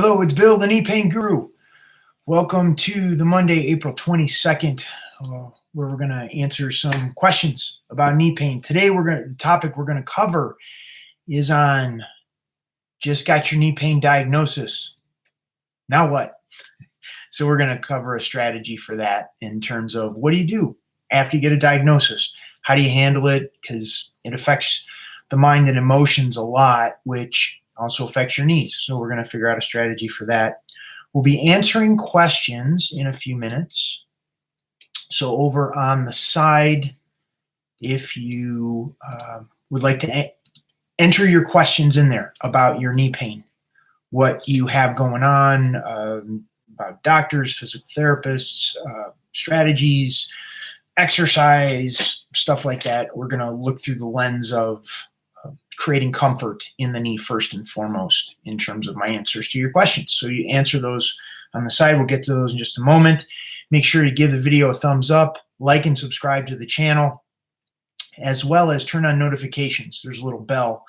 Hello, it's Bill, the knee pain guru. Welcome to the Monday, April 22nd, where we're going to answer some questions about knee pain. Today, the topic we're going to cover is on just got your knee pain diagnosis. Now what? So we're going to cover a strategy for that in terms of what do you do after you get a diagnosis? How do you handle it? Because it affects the mind and emotions a lot, which also affects your knees. So we're going to figure out a strategy for that. We'll be answering questions in a few minutes. So over on the side, if you would like to enter your questions in there about your knee pain, what you have going on, about doctors, physical therapists, strategies, exercise, stuff like that. We're going to look through the lens of creating comfort in the knee first and foremost in terms of my answers to your questions. So you answer those on the side. We'll get to those in just a moment. Make sure to give the video a thumbs up, like and subscribe to the channel, as well as turn on notifications. There's a little bell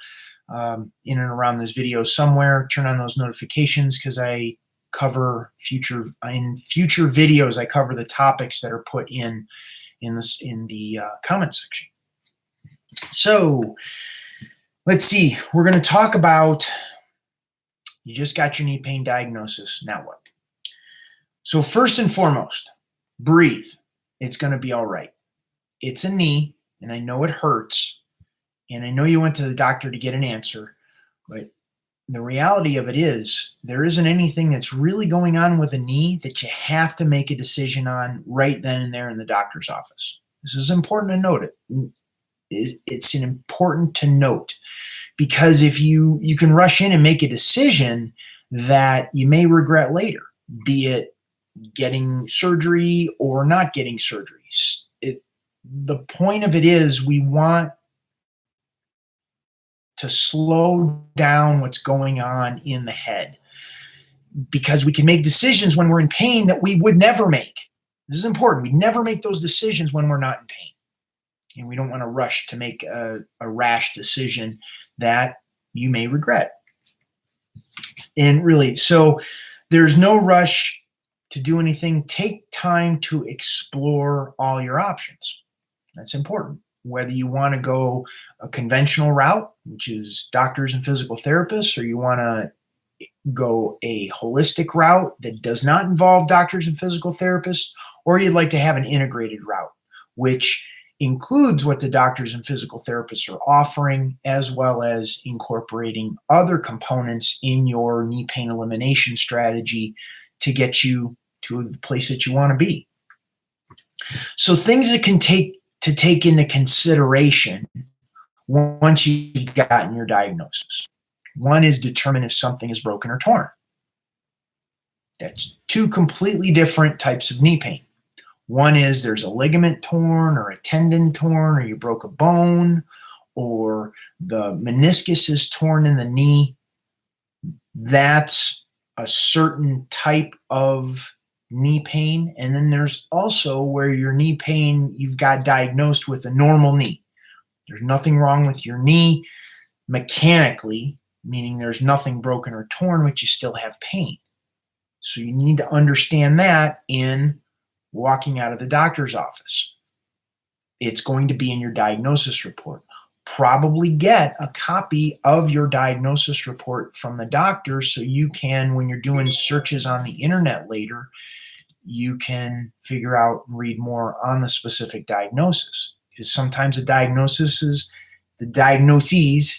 in and around this video somewhere. Turn on those notifications because I cover future videos. I cover the topics that are put in the comment section. So let's see, we're going to talk about you just got your knee pain diagnosis. Now what? So first and foremost, breathe. It's going to be all right. It's a knee, and I know it hurts, and I know you went to the doctor to get an answer, but the reality of it is there isn't anything that's really going on with a knee that you have to make a decision on right then and there in the doctor's office. This is important to note it. It's important to note because if you can rush in and make a decision that you may regret later, be it getting surgery or not getting surgery. The point of it is we want to slow down what's going on in the head because we can make decisions when we're in pain that we would never make. This is important. We never make those decisions when we're not in pain. And we don't want to rush to make a rash decision that you may regret. And really, so there's no rush to do anything. Take time to explore all your options. That's important. Whether you want to go a conventional route, which is doctors and physical therapists, or you want to go a holistic route that does not involve doctors and physical therapists, or you'd like to have an integrated route, which includes what the doctors and physical therapists are offering, as well as incorporating other components in your knee pain elimination strategy to get you to the place that you want to be. So things that can take into consideration once you've gotten your diagnosis. One is determine if something is broken or torn. That's two completely different types of knee pain. One is there's a ligament torn or a tendon torn, or you broke a bone, or the meniscus is torn in the knee. That's a certain type of knee pain. And then there's also where your knee pain, you've got diagnosed with a normal knee. There's nothing wrong with your knee mechanically, meaning there's nothing broken or torn, but you still have pain. So you need to understand that in walking out of the doctor's office. It's going to be in your diagnosis report. Probably get a copy of your diagnosis report from the doctor so you can, when you're doing searches on the internet later, you can figure out and read more on the specific diagnosis. Because sometimes the diagnoses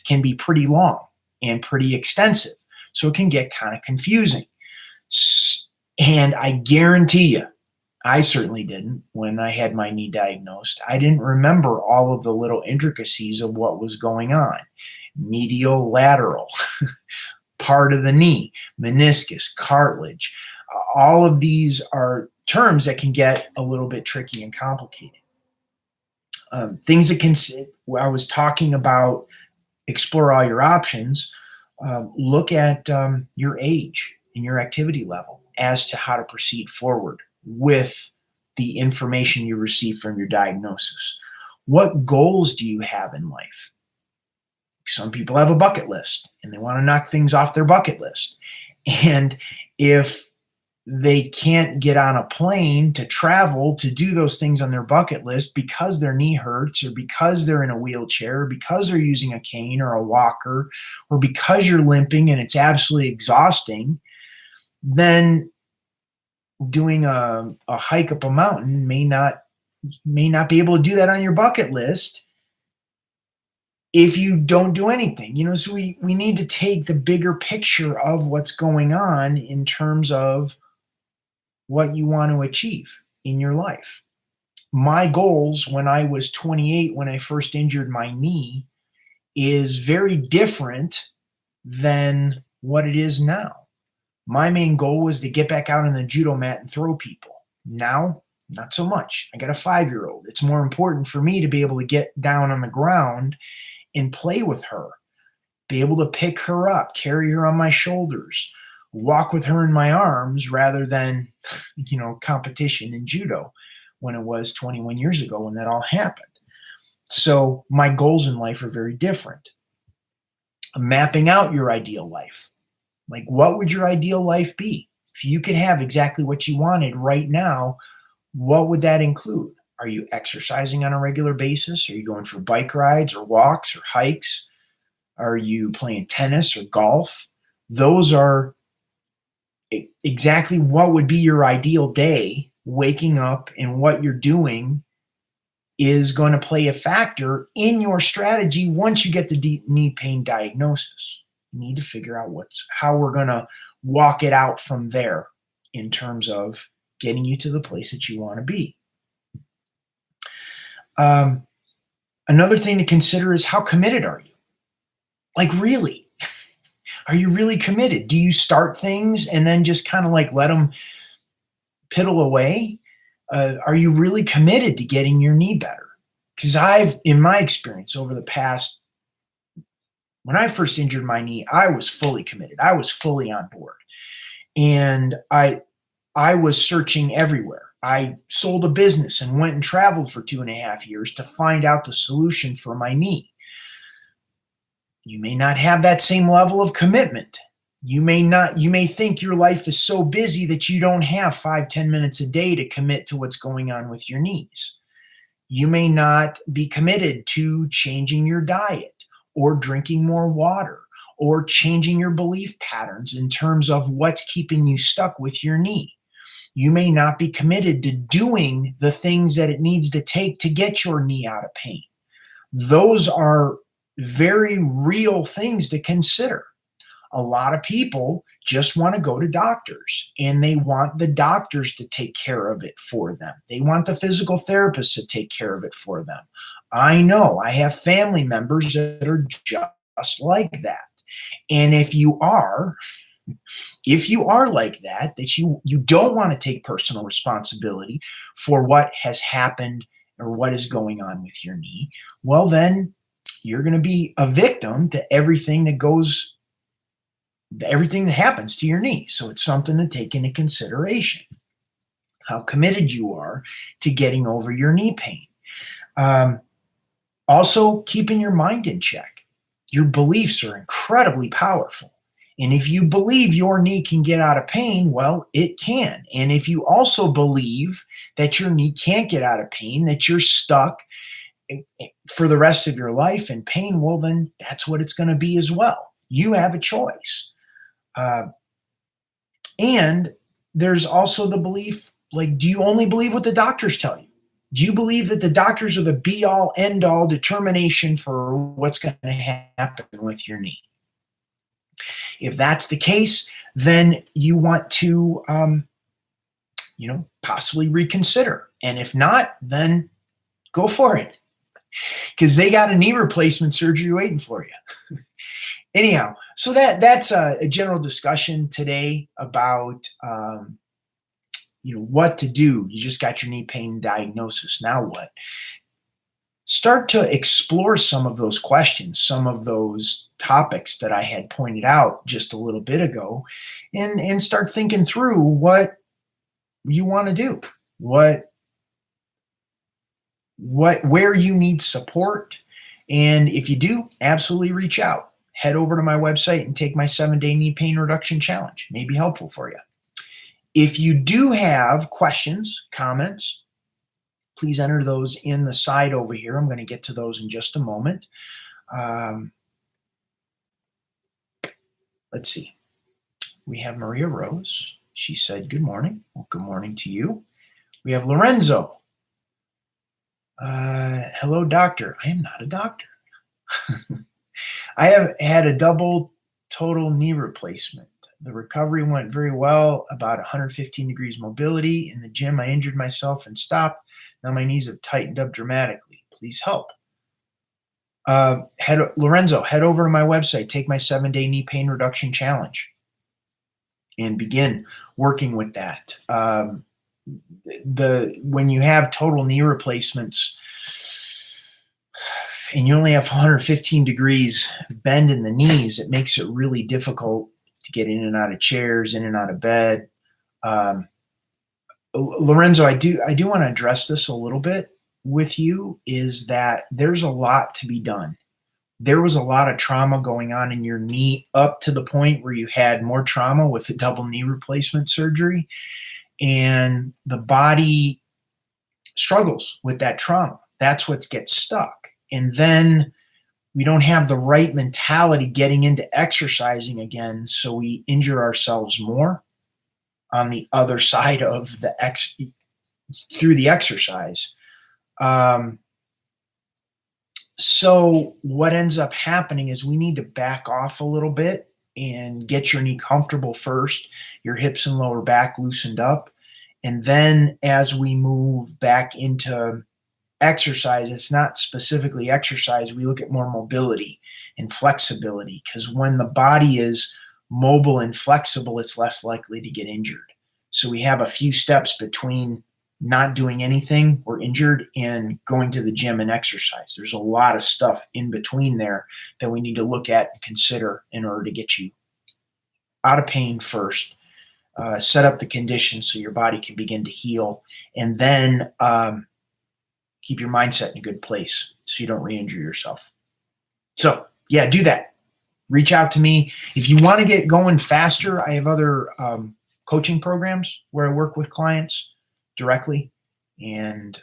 can be pretty long and pretty extensive. So it can get kind of confusing. And I guarantee you, I certainly didn't when I had my knee diagnosed. I didn't remember all of the little intricacies of what was going on. Medial, lateral, part of the knee, meniscus, cartilage. All of these are terms that can get a little bit tricky and complicated. Things that can, I was talking about, explore all your options. Look at your age and your activity level as to how to proceed forward with the information you receive from your diagnosis. What goals do you have in life? Some people have a bucket list and they want to knock things off their bucket list. And if they can't get on a plane to travel to do those things on their bucket list because their knee hurts, or because they're in a wheelchair, or because they're using a cane or a walker, or because you're limping and it's absolutely exhausting, then doing a hike up a mountain may not be able to do that on your bucket list if you don't do anything. So we need to take the bigger picture of what's going on in terms of what you want to achieve in your life. My goals when I was 28, when I first injured my knee, is very different than what it is now. My main goal was to get back out on the judo mat and throw people. Now, not so much. I got a 5-year-old. It's more important for me to be able to get down on the ground and play with her, be able to pick her up, carry her on my shoulders, walk with her in my arms, rather than, competition in judo when it was 21 years ago when that all happened. So my goals in life are very different. Mapping out your ideal life. Like, what would your ideal life be? If you could have exactly what you wanted right now, what would that include? Are you exercising on a regular basis? Are you going for bike rides or walks or hikes? Are you playing tennis or golf? Those are exactly what would be your ideal day. Waking up and what you're doing is going to play a factor in your strategy once you get the knee pain diagnosis. You need to figure out how we're going to walk it out from there in terms of getting you to the place that you want to be. Another thing to consider is, how committed are you? Like, really? Are you really committed? Do you start things and then just kind of like let them piddle away? Are you really committed to getting your knee better? Because in my experience over the past, when I first injured my knee, I was fully committed. I was fully on board. And I was searching everywhere. I sold a business and went and traveled for 2.5 years to find out the solution for my knee. You may not have that same level of commitment. You may think your life is so busy that you don't have 5-10 minutes a day to commit to what's going on with your knees. You may not be committed to changing your diet, or drinking more water, or changing your belief patterns in terms of what's keeping you stuck with your knee. You may not be committed to doing the things that it needs to take to get your knee out of pain. Those are very real things to consider. A lot of people just want to go to doctors, and they want the doctors to take care of it for them. They want the physical therapist to take care of it for them. I know I have family members that are just like that. And if you are like that you don't want to take personal responsibility for what has happened or what is going on with your knee, well, then you're going to be a victim to everything that happens to your knee. So it's something to take into consideration, how committed you are to getting over your knee pain. Also, keeping your mind in check. Your beliefs are incredibly powerful. And if you believe your knee can get out of pain, well, it can. And if you also believe that your knee can't get out of pain, that you're stuck for the rest of your life in pain, well, then that's what it's going to be as well. You have a choice. And there's also the belief, like, do you only believe what the doctors tell you? Do you believe that the doctors are the be-all, end-all determination for what's going to happen with your knee? If that's the case, then you want to, possibly reconsider. And if not, then go for it, because they got a knee replacement surgery waiting for you. Anyhow, so that's a general discussion today about, what to do. You just got your knee pain diagnosis. Now what? Start to explore some of those questions, some of those topics that I had pointed out just a little bit ago, and start thinking through what you want to do, where you need support. And if you do, absolutely reach out. head over to my website and take my 7-day knee pain reduction challenge. It may be helpful for you. If you do have questions, comments, please enter those in the side over here. I'm going to get to those in just a moment. Let's see. We have Maria Rose. She said, good morning. Well, good morning to you. We have Lorenzo. Hello, doctor. I am not a doctor. I have had a double total knee replacement. The recovery went very well, about 115 degrees mobility. In the gym, I injured myself and stopped. Now my knees have tightened up dramatically. Please help. Lorenzo, head over to my website, take my 7-day knee pain reduction challenge, and begin working with that. When you have total knee replacements and you only have 115 degrees bend in the knees, it makes it really difficult to get in and out of chairs, in and out of bed. Lorenzo, I do want to address this a little bit with you, is that there's a lot to be done. There was a lot of trauma going on in your knee up to the point where you had more trauma with the double knee replacement surgery, and the body struggles with that trauma. That's what gets stuck. And then we don't have the right mentality getting into exercising again, so we injure ourselves more on the other side of through the exercise. So what ends up happening is we need to back off a little bit and get your knee comfortable first, your hips and lower back loosened up. And then as we move back into exercise, it's not specifically exercise. We look at more mobility and flexibility, because when the body is mobile and flexible, it's less likely to get injured. So we have a few steps between not doing anything or injured and going to the gym and exercise. There's a lot of stuff in between there that we need to look at and consider in order to get you out of pain first, set up the conditions so your body can begin to heal, and then keep your mindset in a good place so you don't re-injure yourself. So yeah, do that. Reach out to me. If you want to get going faster, I have other coaching programs where I work with clients directly, and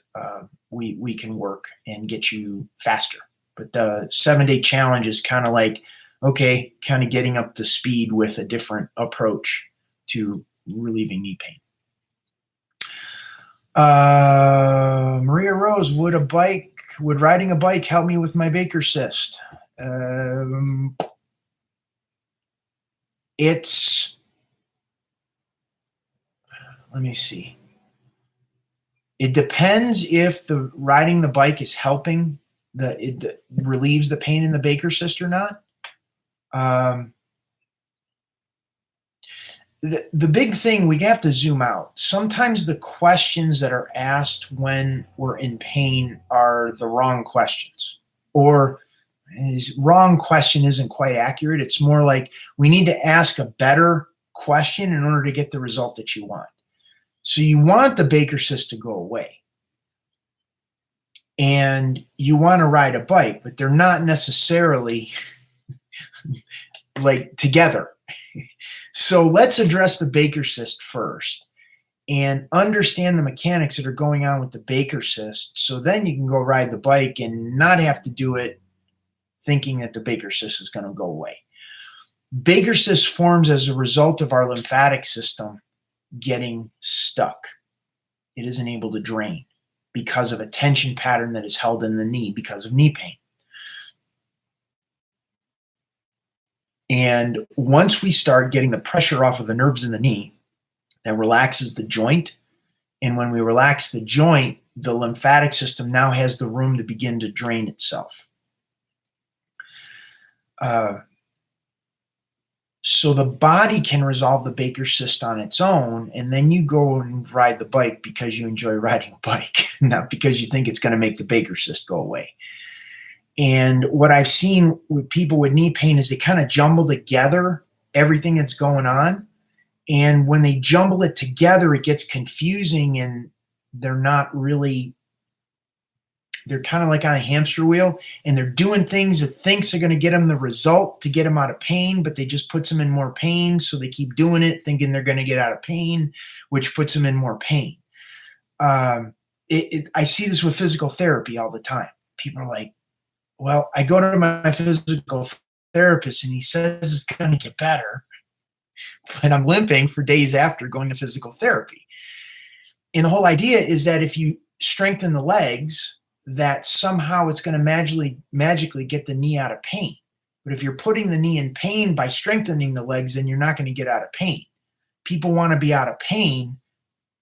we can work and get you faster. But the 7-day challenge is kind of like, okay, kind of getting up to speed with a different approach to relieving knee pain. Maria Rose, would riding a bike help me with my Baker cyst? Let me see. It depends if the riding the bike is helping, it relieves the pain in the Baker cyst or not. The big thing, we have to zoom out. Sometimes the questions that are asked when we're in pain are the wrong questions, or wrong question isn't quite accurate. It's more like we need to ask a better question in order to get the result that you want. So you want the Baker cyst to go away, and you want to ride a bike, but they're not necessarily like together. So let's address the Baker cyst first and understand the mechanics that are going on with the Baker cyst, so then you can go ride the bike and not have to do it thinking that the Baker cyst is going to go away. Baker cyst forms as a result of our lymphatic system getting stuck. It isn't able to drain because of a tension pattern that is held in the knee because of knee pain. And once we start getting the pressure off of the nerves in the knee, that relaxes the joint. And when we relax the joint, the lymphatic system now has the room to begin to drain itself. So the body can resolve the Baker cyst on its own, and then you go and ride the bike because you enjoy riding a bike, not because you think it's going to make the Baker cyst go away. And what I've seen with people with knee pain is they kind of jumble together everything that's going on. And when they jumble it together, it gets confusing, and they're not really they're kind of like on a hamster wheel, and they're doing things that thinks are going to get them the result to get them out of pain, but they just puts them in more pain. So they keep doing it thinking they're going to get out of pain, which puts them in more pain. I see this with physical therapy all the time. People are like, well, I go to my physical therapist and he says it's going to get better, but I'm limping for days after going to physical therapy. And the whole idea is that if you strengthen the legs, that somehow it's going to magically get the knee out of pain. But if you're putting the knee in pain by strengthening the legs, then you're not going to get out of pain. People want to be out of pain,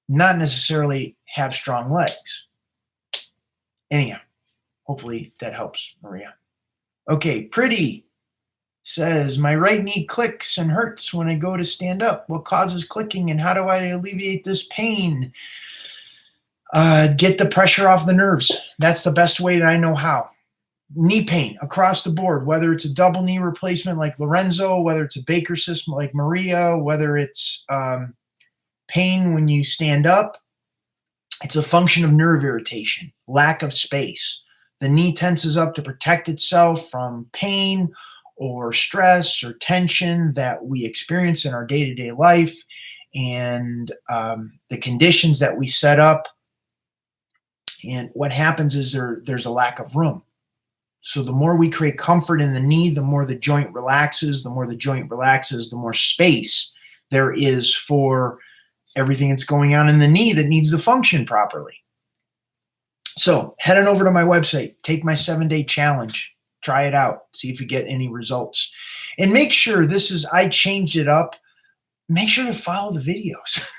not necessarily have strong legs. Anyhow, hopefully that helps, Maria. Okay, Pretty says, my right knee clicks and hurts when I go to stand up. What causes clicking and how do I alleviate this pain? Get the pressure off the nerves. That's the best way that I know how. Knee pain across the board, whether it's a double knee replacement like Lorenzo, whether it's a Baker system like Maria, whether it's pain when you stand up, it's a function of nerve irritation, lack of space. The knee tenses up to protect itself from pain or stress or tension that we experience in our day-to-day life, and the conditions that we set up. And what happens is there's a lack of room. So the more we create comfort in the knee, the more the joint relaxes. The more the joint relaxes, the more space there is for everything that's going on in the knee that needs to function properly. So head on over to my website, take my 7-day challenge, try it out, see if you get any results. And make sure I changed it up. Make sure to follow the videos.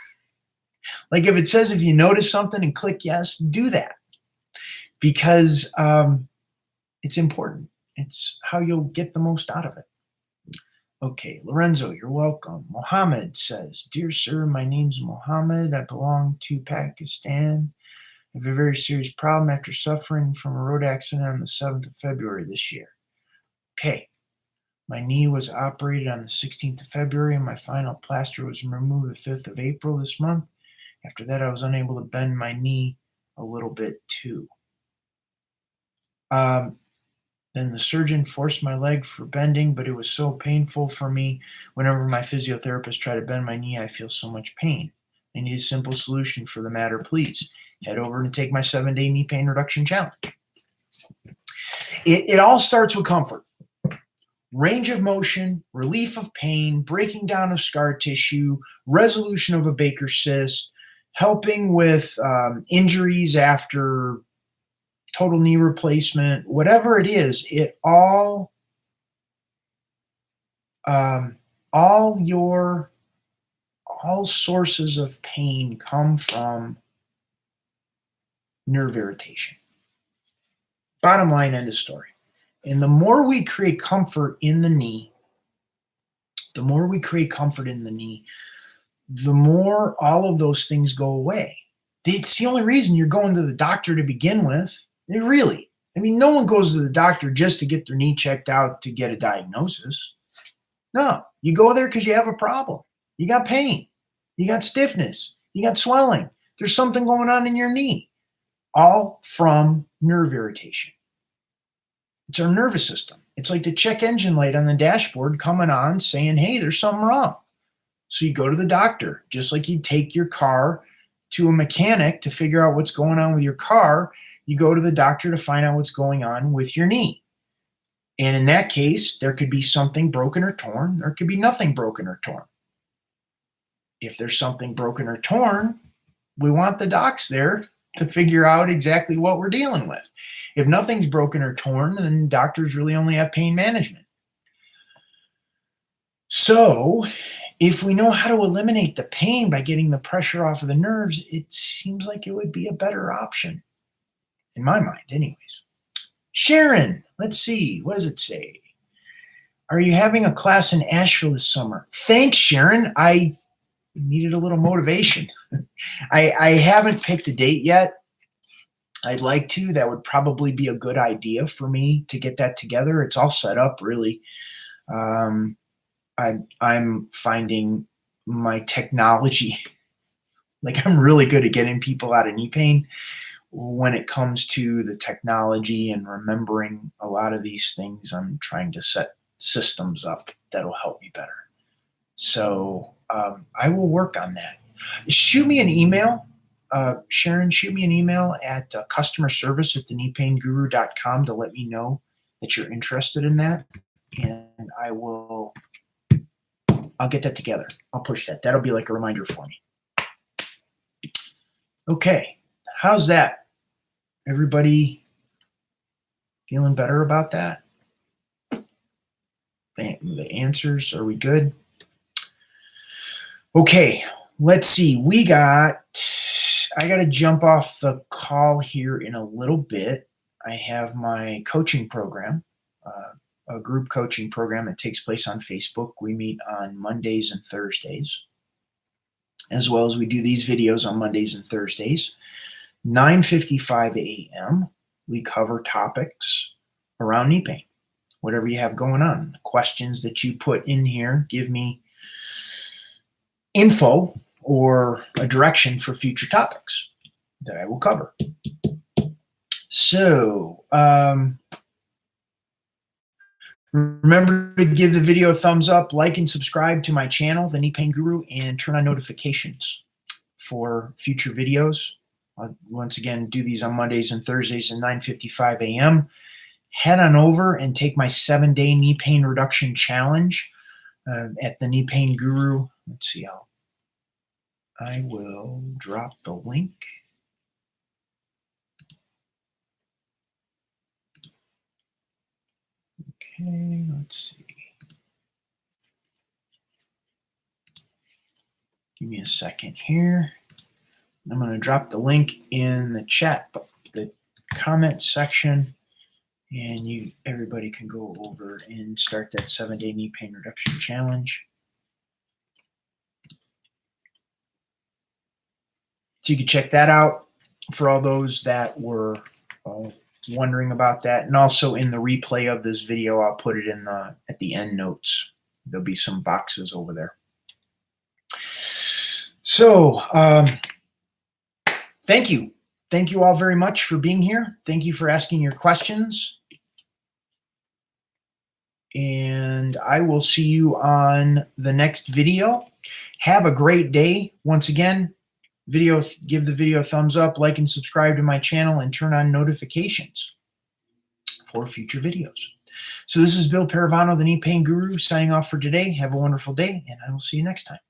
Like if it says if you notice something and click yes, do that. Because it's important. It's how you'll get the most out of it. Okay, Lorenzo, you're welcome. Mohammed says, dear sir, my name's Mohammed. I belong to Pakistan. I have a very serious problem after suffering from a road accident on the 7th of February this year. Okay, my knee was operated on the 16th of February and my final plaster was removed the 5th of April this month. After that, I was unable to bend my knee a little bit too. Then the surgeon forced my leg for bending, but it was so painful for me. Whenever my physiotherapist tried to bend my knee, I feel so much pain. I need a simple solution for the matter, please. Head over and take my 7-day knee pain reduction challenge. It all starts with comfort. Range of motion, relief of pain, breaking down of scar tissue, resolution of a Baker cyst, helping with injuries after total knee replacement, whatever it is, all sources of pain come from nerve irritation. Bottom line, end of story. And the more we create comfort in the knee, the more all of those things go away. It's the only reason you're going to the doctor to begin with. Really. I mean, no one goes to the doctor just to get their knee checked out to get a diagnosis. No, you go there because you have a problem. You got pain. You got stiffness. You got swelling. There's something going on in your knee. All from nerve irritation. It's our nervous system. It's like the check engine light on the dashboard coming on saying, hey, there's something wrong. So you go to the doctor, just like you take your car to a mechanic to figure out what's going on with your car. You go to the doctor to find out what's going on with your knee. And in that case, there could be something broken or torn. There could be nothing broken or torn. If there's something broken or torn, we want the docs there to figure out exactly what we're dealing with. If nothing's broken or torn, then doctors really only have pain management. So if we know how to eliminate the pain by getting the pressure off of the nerves, it seems like it would be a better option. In my mind, anyways. Sharon, let's see. What does it say? Are you having a class in Asheville this summer? Thanks, Sharon. I needed a little motivation. I haven't picked a date yet. I'd like to. That would probably be a good idea for me to get that together. It's all set up, really. I'm finding my technology, like I'm really good at getting people out of knee pain. when it comes to the technology and remembering a lot of these things, I'm trying to set systems up that'll help me better. So I will work on that. Shoot me an email. Sharon, shoot me an email at customerservice@thekneepainguru.com to let me know that you're interested in that. And I'll get that together. I'll push that. That'll be like a reminder for me. Okay. How's that? Everybody feeling better about that? The answers, are we good? Okay, let's see. I got to jump off the call here in a little bit. I have my coaching program, a group coaching program that takes place on Facebook. We meet on Mondays and Thursdays, as well as we do these videos on Mondays and Thursdays. 9:55 a.m., we cover topics around knee pain, whatever you have going on. The questions that you put in here give me info or a direction for future topics that I will cover. So remember to give the video a thumbs up, like and subscribe to my channel, The Knee Pain Guru, and turn on notifications for future videos. I'll once again do these on Mondays and Thursdays at 9:55 a.m. Head on over and take my 7-day knee pain reduction challenge at The Knee Pain Guru. Let's see, I will drop the link. Okay, let's see. Give me a second here. I'm going to drop the link in the chat, the comment section, and everybody can go over and start that 7-day knee pain reduction challenge. So you can check that out for all those that were wondering about that. And also in the replay of this video, I'll put it in at the end notes. There'll be some boxes over there. So thank you. Thank you all very much for being here. Thank you for asking your questions. And I will see you on the next video. Have a great day. Once again, give the video a thumbs up, like and subscribe to my channel, and turn on notifications for future videos. So this is Bill Paravano, the Knee Pain Guru, signing off for today. Have a wonderful day, and I will see you next time.